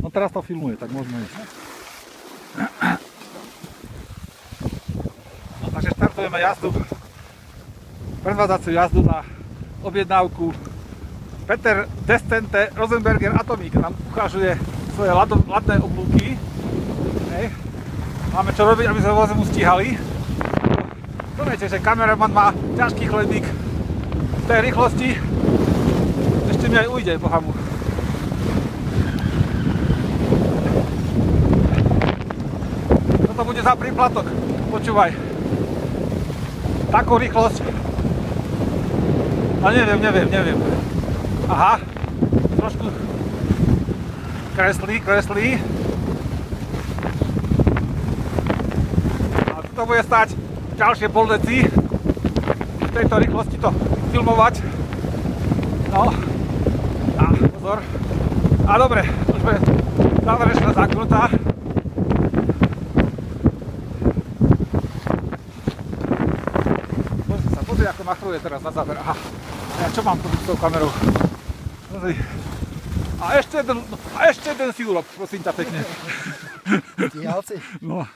No teraz to filmuje, tak môžeme ísť. No takže štartujeme jazdu. Predvádzaciu jazdu na objednávku. Peter Descente Rosenberger Atomic nám ukážuje svoje ladné oblúky. Hej. Máme čo robiť, aby sme vo zimu stíhali. To viete, že kameraman má ťažký chlebík v tej rýchlosti. Ešte mi aj ujde, boha mu. Toto bude za príplatok, počúvaj. Takú rýchlosť. A neviem. Aha, trošku kreslí. A to bude stáť ďalšie pol deci v tejto rýchlosti to filmovať. No, a pozor. A dobre, už bude záverečná zaknutá. Pozri, ako machruje teraz na záver. Aha, a ja čo mám tu s tou kamerou? Pozri. A ešte jeden si urob, prosím ťa pekne. Stíhal si? No.